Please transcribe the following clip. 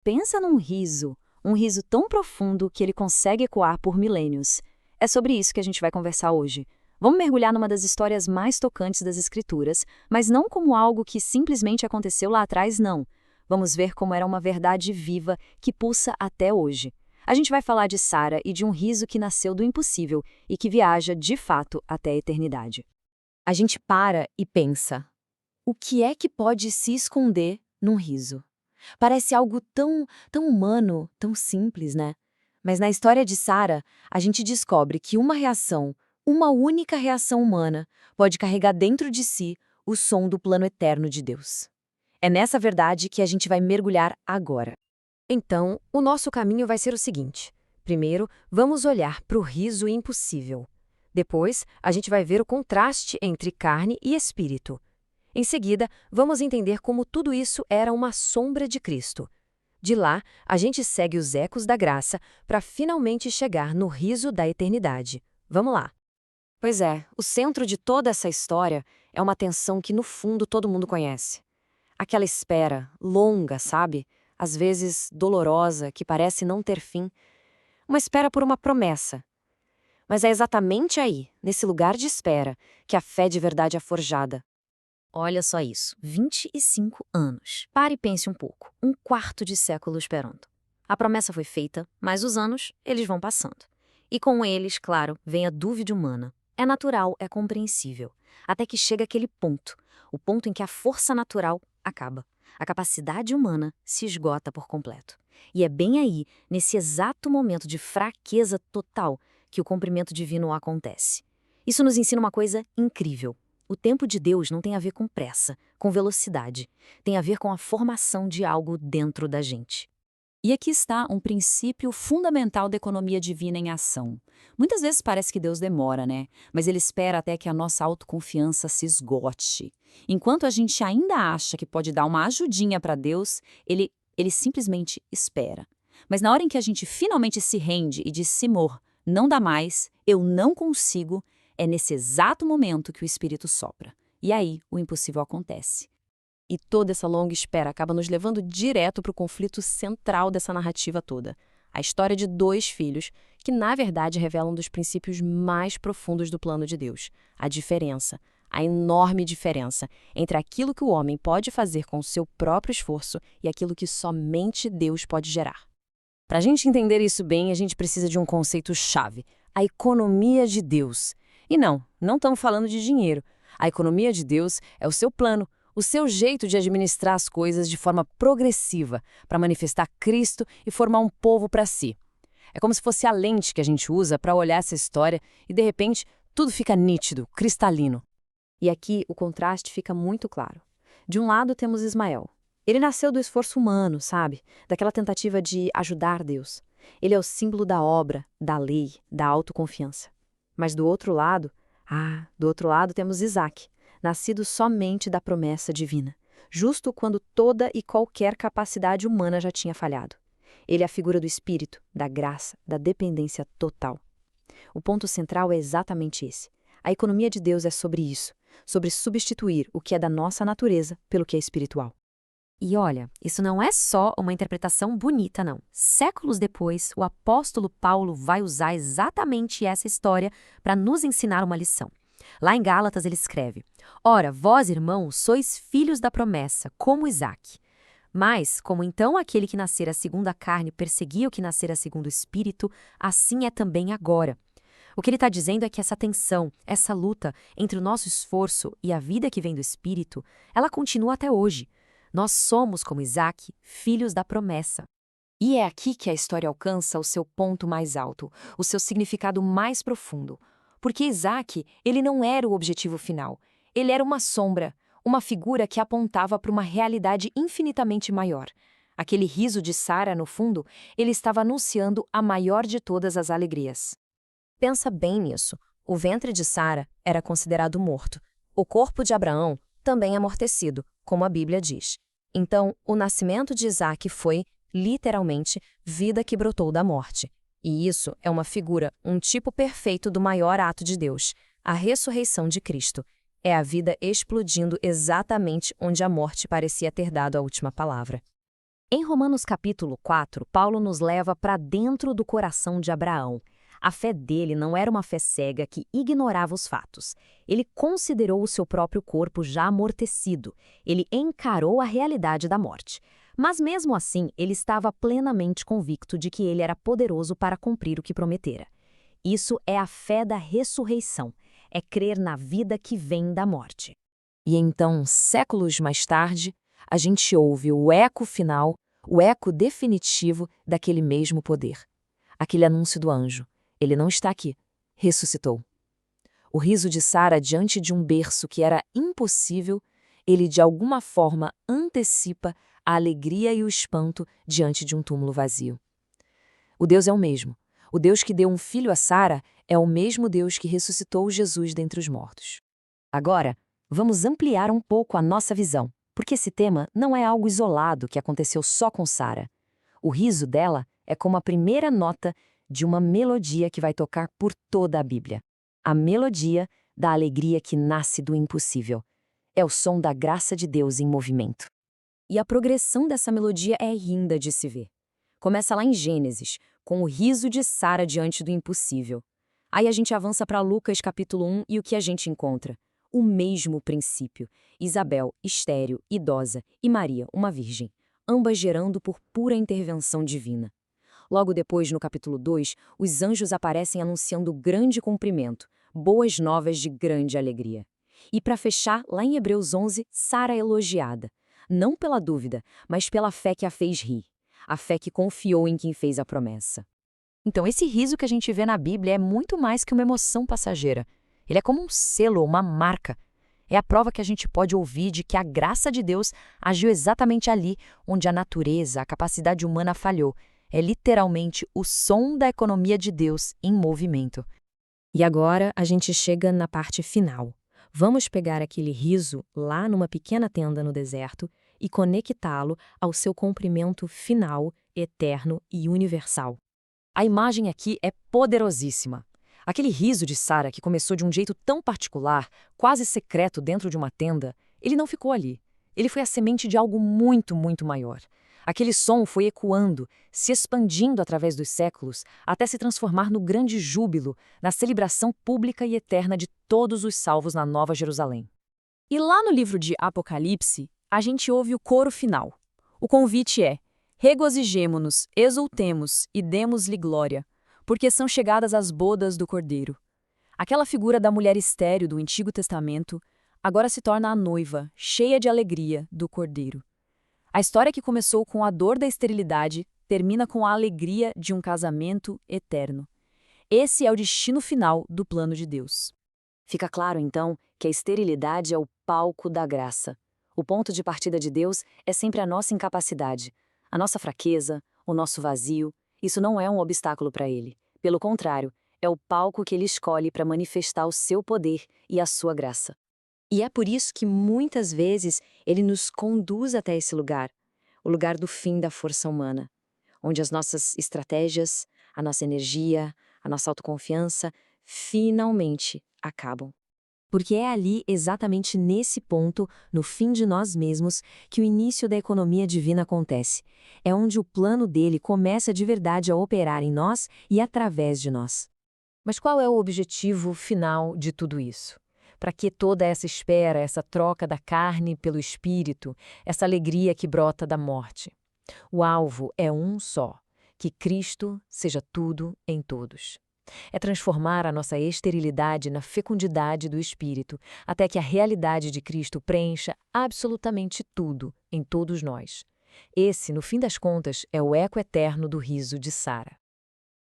Pensa num riso, um riso tão profundo que ele consegue ecoar por milênios. É sobre isso que a gente vai conversar hoje. Vamos mergulhar numa das histórias mais tocantes das Escrituras, mas não como algo que simplesmente aconteceu lá atrás, não. Vamos ver como era uma verdade viva que pulsa até hoje. A gente vai falar de Sara e de um riso que nasceu do impossível e que viaja, de fato, até a eternidade. A gente para e pensa: o que é que pode se esconder num riso? Parece algo tão humano, tão simples, né? Mas na história de Sara, a gente descobre que uma única reação humana, pode carregar dentro de si o som do plano eterno de Deus. É nessa verdade que a gente vai mergulhar agora. Então, o nosso caminho vai ser o seguinte. Primeiro, vamos olhar para o riso impossível. Depois, a gente vai ver o contraste entre carne e espírito. Em seguida, vamos entender como tudo isso era uma sombra de Cristo. De lá, a gente segue os ecos da graça para finalmente chegar no riso da eternidade. Vamos lá! Pois é, o centro de toda essa história é uma tensão que no fundo todo mundo conhece. Aquela espera longa, sabe? Às vezes dolorosa, que parece não ter fim. Uma espera por uma promessa. Mas é exatamente aí, nesse lugar de espera, que a fé de verdade é forjada. Olha só isso, 25 anos. Pare e pense um pouco, um quarto de século esperando. A promessa foi feita, mas os anos, eles vão passando. E com eles, claro, vem a dúvida humana. É natural, é compreensível. Até que chega aquele ponto, o ponto em que a força natural acaba. A capacidade humana se esgota por completo. E é bem aí, nesse exato momento de fraqueza total, que o cumprimento divino acontece. Isso nos ensina uma coisa incrível. O tempo de Deus não tem a ver com pressa, com velocidade. Tem a ver com a formação de algo dentro da gente. E aqui está um princípio fundamental da economia divina em ação. Muitas vezes parece que Deus demora, né? Mas Ele espera até que a nossa autoconfiança se esgote. Enquanto a gente ainda acha que pode dar uma ajudinha para Deus, ele simplesmente espera. Mas na hora em que a gente finalmente se rende e diz, Senhor, não dá mais, eu não consigo, é nesse exato momento que o Espírito sopra. E aí o impossível acontece. E toda essa longa espera acaba nos levando direto para o conflito central dessa narrativa toda. A história de dois filhos, que na verdade revelam um dos princípios mais profundos do plano de Deus. A diferença, a enorme diferença entre aquilo que o homem pode fazer com o seu próprio esforço e aquilo que somente Deus pode gerar. Para a gente entender isso bem, a gente precisa de um conceito-chave, a economia de Deus. E não estamos falando de dinheiro. A economia de Deus é o seu plano, o seu jeito de administrar as coisas de forma progressiva, para manifestar Cristo e formar um povo para si. É como se fosse a lente que a gente usa para olhar essa história e, de repente, tudo fica nítido, cristalino. E aqui o contraste fica muito claro. De um lado temos Ismael. Ele nasceu do esforço humano, sabe? Daquela tentativa de ajudar Deus. Ele é o símbolo da obra, da lei, da autoconfiança. Mas do outro lado temos Isaac, nascido somente da promessa divina, justo quando toda e qualquer capacidade humana já tinha falhado. Ele é a figura do Espírito, da graça, da dependência total. O ponto central é exatamente esse. A economia de Deus é sobre isso, sobre substituir o que é da nossa natureza pelo que é espiritual. E olha, isso não é só uma interpretação bonita, não. Séculos depois, o apóstolo Paulo vai usar exatamente essa história para nos ensinar uma lição. Lá em Gálatas ele escreve: Ora, vós, irmãos, sois filhos da promessa, como Isaque. Mas, como então aquele que nascera segundo a carne perseguia o que nascera segundo o Espírito, assim é também agora. O que ele está dizendo é que essa tensão, essa luta entre o nosso esforço e a vida que vem do Espírito, ela continua até hoje. Nós somos, como Isaque, filhos da promessa. E é aqui que a história alcança o seu ponto mais alto, o seu significado mais profundo. Porque Isaque, ele não era o objetivo final. Ele era uma sombra, uma figura que apontava para uma realidade infinitamente maior. Aquele riso de Sara, no fundo, ele estava anunciando a maior de todas as alegrias. Pensa bem nisso. O ventre de Sara era considerado morto. O corpo de Abraão também amortecido, como a Bíblia diz. Então, o nascimento de Isaque foi, literalmente, vida que brotou da morte. E isso é uma figura, um tipo perfeito do maior ato de Deus, a ressurreição de Cristo. É a vida explodindo exatamente onde a morte parecia ter dado a última palavra. Em Romanos capítulo 4, Paulo nos leva para dentro do coração de Abraão. A fé dele não era uma fé cega que ignorava os fatos. Ele considerou o seu próprio corpo já amortecido. Ele encarou a realidade da morte. Mas mesmo assim, ele estava plenamente convicto de que ele era poderoso para cumprir o que prometera. Isso é a fé da ressurreição. É crer na vida que vem da morte. E então, séculos mais tarde, a gente ouve o eco final, o eco definitivo daquele mesmo poder. Aquele anúncio do anjo. Ele não está aqui. Ressuscitou. O riso de Sara diante de um berço que era impossível, ele de alguma forma antecipa a alegria e o espanto diante de um túmulo vazio. O Deus é o mesmo. O Deus que deu um filho a Sara é o mesmo Deus que ressuscitou Jesus dentre os mortos. Agora, vamos ampliar um pouco a nossa visão, porque esse tema não é algo isolado que aconteceu só com Sara. O riso dela é como a primeira nota de uma melodia que vai tocar por toda a Bíblia. A melodia da alegria que nasce do impossível. É o som da graça de Deus em movimento. E a progressão dessa melodia é linda de se ver. Começa lá em Gênesis, com o riso de Sara diante do impossível. Aí a gente avança para Lucas capítulo 1 e o que a gente encontra? O mesmo princípio. Isabel, estéril, idosa, e Maria, uma virgem, ambas gerando por pura intervenção divina. Logo depois, no capítulo 2, os anjos aparecem anunciando grande cumprimento, boas novas de grande alegria. E para fechar, lá em Hebreus 11, Sara é elogiada, não pela dúvida, mas pela fé que a fez rir, a fé que confiou em quem fez a promessa. Então, esse riso que a gente vê na Bíblia é muito mais que uma emoção passageira. Ele é como um selo, uma marca. É a prova que a gente pode ouvir de que a graça de Deus agiu exatamente ali onde a natureza, a capacidade humana falhou. É literalmente o som da economia de Deus em movimento. E agora a gente chega na parte final. Vamos pegar aquele riso lá numa pequena tenda no deserto e conectá-lo ao seu comprimento final, eterno e universal. A imagem aqui é poderosíssima. Aquele riso de Sara que começou de um jeito tão particular, quase secreto dentro de uma tenda, ele não ficou ali. Ele foi a semente de algo muito, muito maior. Aquele som foi ecoando, se expandindo através dos séculos, até se transformar no grande júbilo, na celebração pública e eterna de todos os salvos na Nova Jerusalém. E lá no livro de Apocalipse, a gente ouve o coro final. O convite é: regozijemo-nos, exultemos e demos-lhe glória, porque são chegadas as bodas do Cordeiro. Aquela figura da mulher estéril do Antigo Testamento agora se torna a noiva, cheia de alegria, do Cordeiro. A história que começou com a dor da esterilidade termina com a alegria de um casamento eterno. Esse é o destino final do plano de Deus. Fica claro, então, que a esterilidade é o palco da graça. O ponto de partida de Deus é sempre a nossa incapacidade, a nossa fraqueza, o nosso vazio. Isso não é um obstáculo para Ele. Pelo contrário, é o palco que Ele escolhe para manifestar o seu poder e a sua graça. E é por isso que muitas vezes Ele nos conduz até esse lugar, o lugar do fim da força humana, onde as nossas estratégias, a nossa energia, a nossa autoconfiança finalmente acabam. Porque é ali, exatamente nesse ponto, no fim de nós mesmos, que o início da economia divina acontece. É onde o plano dele começa de verdade a operar em nós e através de nós. Mas qual é o objetivo final de tudo isso? Para que toda essa espera, essa troca da carne pelo espírito, essa alegria que brota da morte? O alvo é um só: que Cristo seja tudo em todos. É transformar a nossa esterilidade na fecundidade do Espírito, até que a realidade de Cristo preencha absolutamente tudo em todos nós. Esse, no fim das contas, é o eco eterno do riso de Sara.